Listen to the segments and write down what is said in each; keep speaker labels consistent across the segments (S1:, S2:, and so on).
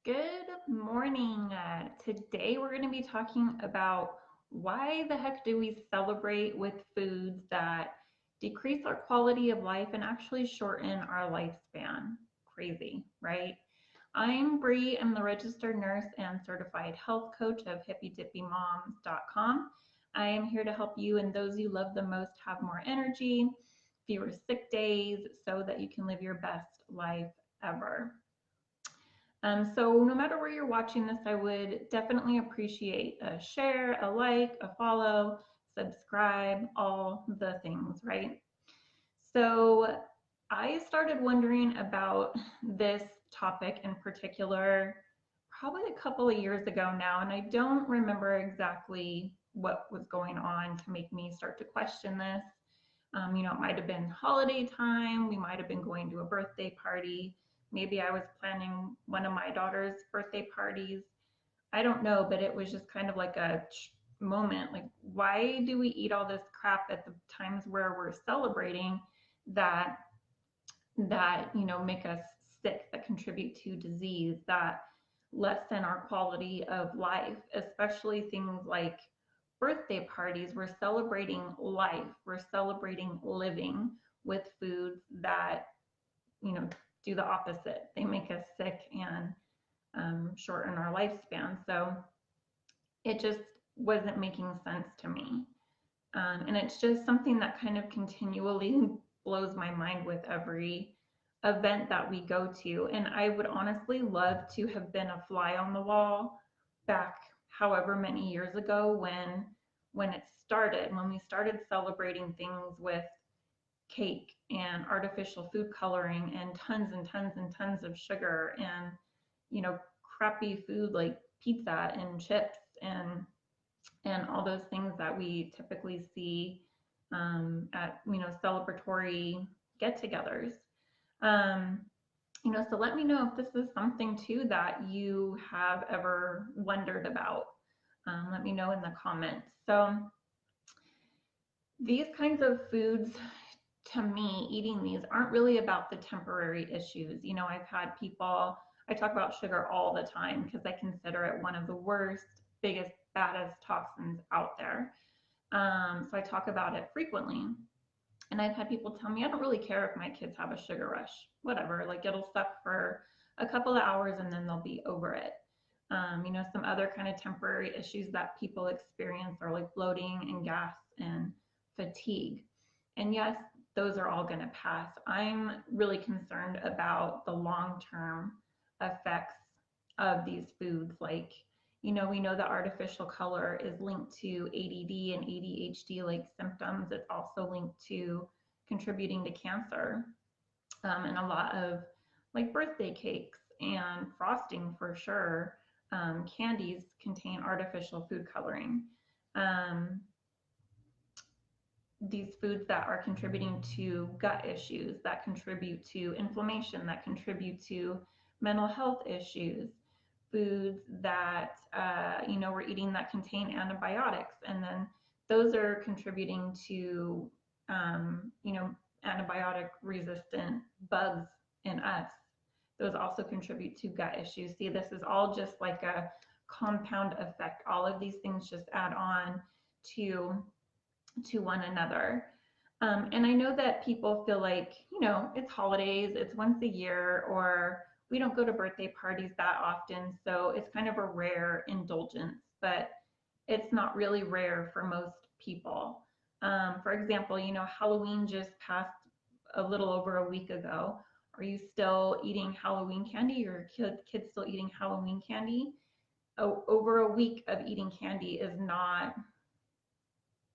S1: Good morning. Today we're going to be talking about why the heck do we celebrate with foods that decrease our quality of life and actually shorten our lifespan. Crazy, right? I'm Bree. I'm the registered nurse and certified health coach of hippydippymoms.com. I am here to help you and those you love the most have more energy, fewer sick days, so that you can live your best life ever. So no matter where you're watching this, I would definitely appreciate a share, a like, a follow, subscribe, all the things, right? So I started wondering about this topic in particular probably a couple of years ago now, and I don't remember exactly what was going on to make me start to question this. It might have been holiday time. We might have been going to a birthday party. Maybe I was planning one of my daughter's birthday parties. I don't know, but it was just kind of like a moment. Like, why do we eat all this crap at the times where we're celebrating that make us sick, that contribute to disease, that lessen our quality of life, especially things like birthday parties. We're celebrating life, we're celebrating living with foods that, you know, do the opposite. They make us sick and shorten our lifespan. So it just wasn't making sense to me. And it's just something that kind of continually blows my mind with every event that we go to. And I would honestly love to have been a fly on the wall back however many years ago when we started celebrating things with cake and artificial food coloring and tons and tons and tons of sugar and, crappy food like pizza and chips and all those things that we typically see at celebratory get-togethers. Um, so let me know if this is something too that you have ever wondered about. Let me know in the comments. So these kinds of foods, to me, eating these aren't really about the temporary issues. I've had people, I talk about sugar all the time because I consider it one of the worst, biggest, baddest toxins out there. So I talk about it frequently. And I've had people tell me, I don't really care if my kids have a sugar rush, whatever, like it'll suck for a couple of hours and then they'll be over it. Some other kind of temporary issues that people experience are like bloating and gas and fatigue. And yes, those are all going to pass. I'm really concerned about the long-term effects of these foods. Like, we know that artificial color is linked to ADD and ADHD like symptoms. It's also linked to contributing to cancer. And a lot of like birthday cakes and frosting for sure. Candies contain artificial food coloring. Um, these foods that are contributing to gut issues, that contribute to inflammation, that contribute to mental health issues, foods that we're eating that contain antibiotics, and then those are contributing to antibiotic resistant bugs in us. Those also contribute to gut issues. See, this is all just like a compound effect. All of these things just add on to one another. And I know that people feel like, it's holidays, it's once a year, or we don't go to birthday parties that often. So it's kind of a rare indulgence, but it's not really rare for most people. For example, Halloween just passed a little over a week ago. Are you still eating Halloween candy? Or kids still eating Halloween candy? Over a week of eating candy is not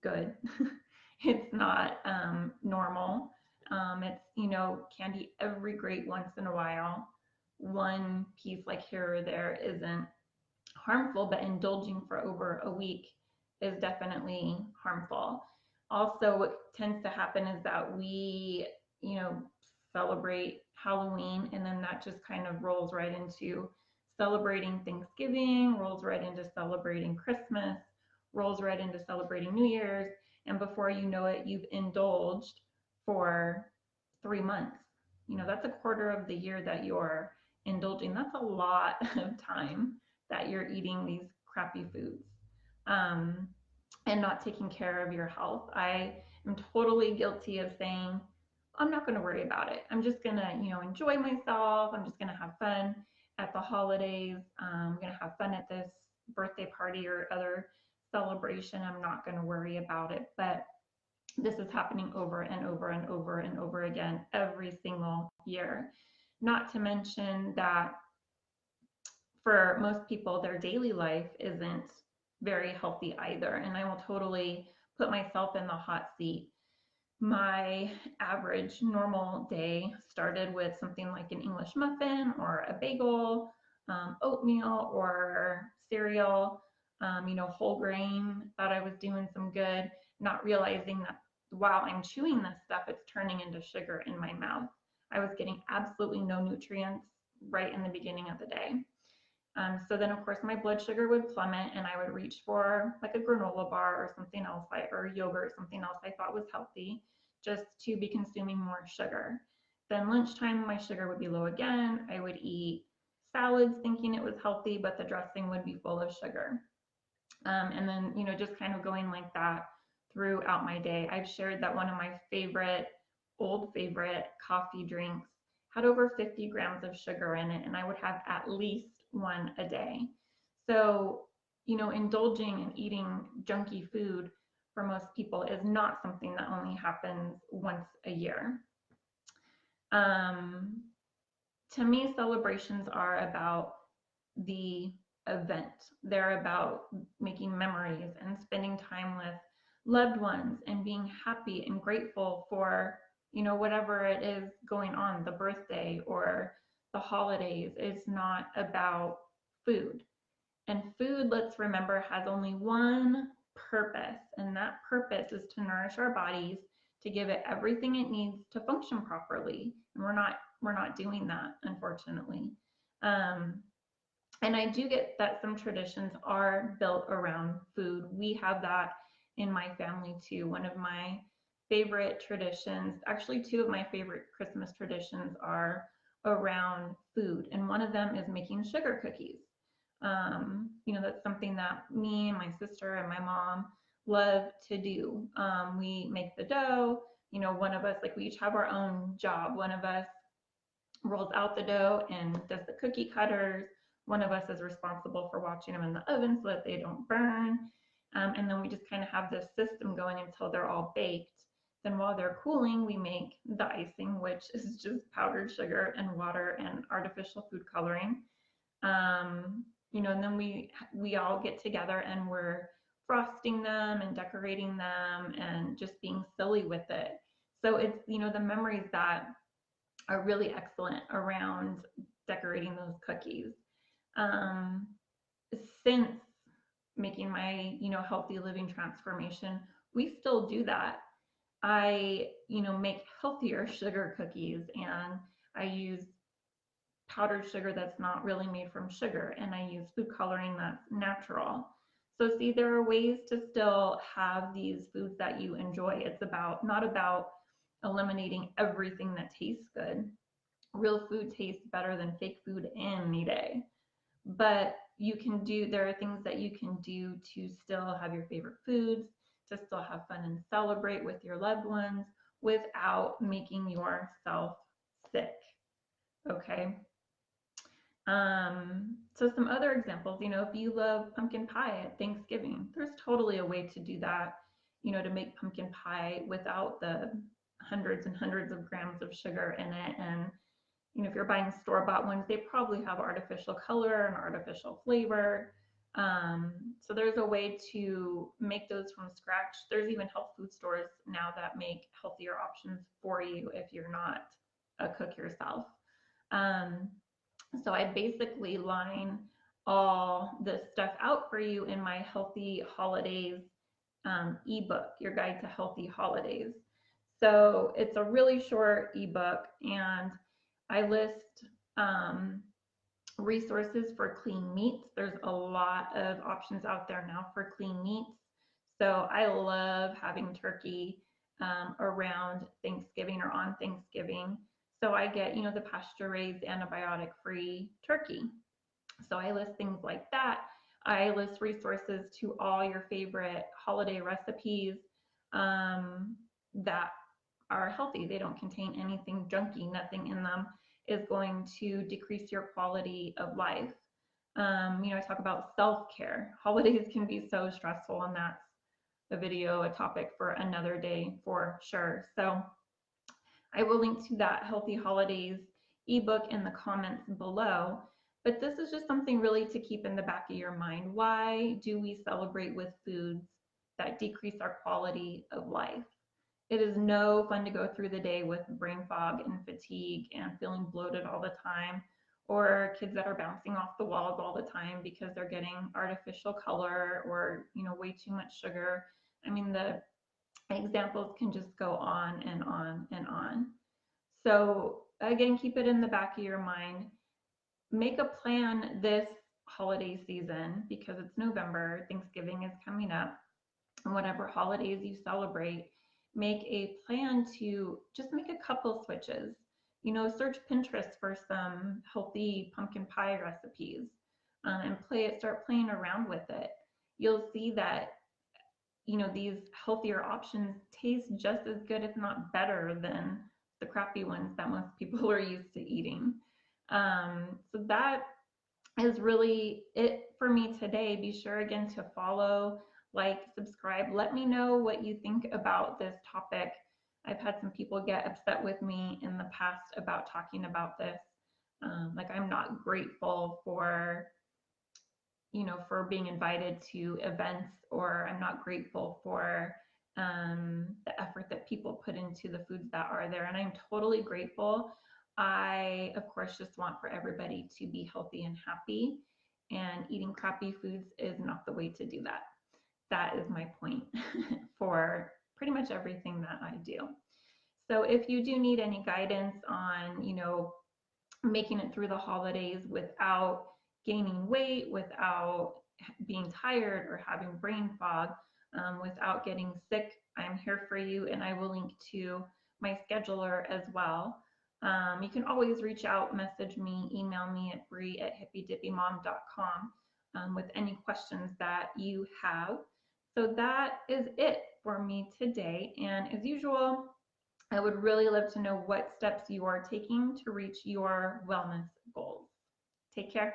S1: good. It's not normal. It's, candy every great once in a while. One piece like here or there isn't harmful, but indulging for over a week is definitely harmful. Also, what tends to happen is that we, celebrate Halloween, and then that just kind of rolls right into celebrating Thanksgiving, rolls right into celebrating Christmas, rolls right into celebrating New Year's, and before you know it, you've indulged for 3 months. That's a quarter of the year that you're indulging. That's a lot of time that you're eating these crappy foods, um, and not taking care of your health. I am totally guilty of saying, I'm not going to worry about it. I'm just going to, enjoy myself. I'm just going to have fun at the holidays. I'm going to have fun at this birthday party or other celebration. I'm not going to worry about it. But this is happening over and over and over and over again every single year. Not to mention that for most people, their daily life isn't very healthy either. And I will totally put myself in the hot seat. My average normal day started with something like an English muffin or a bagel, oatmeal or cereal, whole grain. Thought I was doing some good, not realizing that while I'm chewing this stuff, it's turning into sugar in my mouth. I was getting absolutely no nutrients right in the beginning of the day. So then, of course, my blood sugar would plummet, and I would reach for like a granola bar or something else, or yogurt, something else I thought was healthy, just to be consuming more sugar. Then lunchtime, my sugar would be low again. I would eat salads thinking it was healthy, but the dressing would be full of sugar. And then, just kind of going like that throughout my day. I've shared that one of my old favorite coffee drinks had over 50 grams of sugar in it, and I would have at least one a day. So, indulging and eating junky food for most people is not something that only happens once a year. To me, celebrations are about the event. They're about making memories and spending time with loved ones and being happy and grateful for, whatever it is going on, the birthday or the holidays. It's not about food. And food, let's remember, has only one purpose, and that purpose is to nourish our bodies, to give it everything it needs to function properly. And we're not doing that, unfortunately. And I do get that some traditions are built around food. We have that in my family too. One of my favorite traditions, actually two of my favorite Christmas traditions, are around food. And one of them is making sugar cookies. That's something that me and my sister and my mom love to do. We make the dough. One of us, like, we each have our own job. One of us rolls out the dough and does the cookie cutters. One of us is responsible for watching them in the oven so that they don't burn. And then we just kind of have this system going until they're all baked. Then while they're cooling, we make the icing, which is just powdered sugar and water and artificial food coloring. And then we all get together and we're frosting them and decorating them and just being silly with it. So it's, the memories that are really excellent around decorating those cookies. Since making my, healthy living transformation, we still do that. I, make healthier sugar cookies, and I use powdered sugar that's not really made from sugar, and I use food coloring that's natural. So see, there are ways to still have these foods that you enjoy. It's not about eliminating everything that tastes good. Real food tastes better than fake food any day. But there are things that you can do to still have your favorite foods, to still have fun and celebrate with your loved ones without making yourself sick. Okay. So some other examples, if you love pumpkin pie at Thanksgiving, there's totally a way to do that, to make pumpkin pie without the hundreds and hundreds of grams of sugar in it. And, if you're buying store-bought ones, they probably have artificial color and artificial flavor. So there's a way to make those from scratch. There's even health food stores now that make healthier options for you if you're not a cook yourself. So I basically line all this stuff out for you in my Healthy Holidays ebook, Your Guide to Healthy Holidays. So it's a really short ebook, and I list resources for clean meats. There's a lot of options out there now for clean meats. So I love having turkey around Thanksgiving or on Thanksgiving. So I get, the pasture raised, antibiotic free turkey. So I list things like that. I list resources to all your favorite holiday recipes that are healthy. They don't contain anything junky, nothing in them is going to decrease your quality of life. I talk about self care. Holidays can be so stressful, and that's a topic for another day for sure. So I will link to that Healthy Holidays ebook in the comments below. But this is just something really to keep in the back of your mind. Why do we celebrate with foods that decrease our quality of life? It is no fun to go through the day with brain fog and fatigue and feeling bloated all the time, or kids that are bouncing off the walls all the time because they're getting artificial color or, way too much sugar. I mean, the examples can just go on and on and on. So again, keep it in the back of your mind. Make a plan this holiday season because it's November, Thanksgiving is coming up, and whatever holidays you celebrate, make a plan to just make a couple switches. Search Pinterest for some healthy pumpkin pie recipes, and start playing around with it. You'll see that these healthier options taste just as good, if not better, than the crappy ones that most people are used to eating. So that is really it for me today. Be sure again to follow, like, subscribe. Let me know what you think about this topic. I've had some people get upset with me in the past about talking about this. Like, I'm not grateful for being invited to events, or I'm not grateful for the effort that people put into the foods that are there. And I'm totally grateful. I, of course, just want for everybody to be healthy and happy, and eating crappy foods is not the way to do that. That is my point for pretty much everything that I do. So if you do need any guidance on, making it through the holidays without gaining weight, without being tired or having brain fog, without getting sick, I'm here for you, and I will link to my scheduler as well. You can always reach out, message me, email me at brie@hippydippymom.com with any questions that you have. So that is it for me today. And as usual, I would really love to know what steps you are taking to reach your wellness goals. Take care.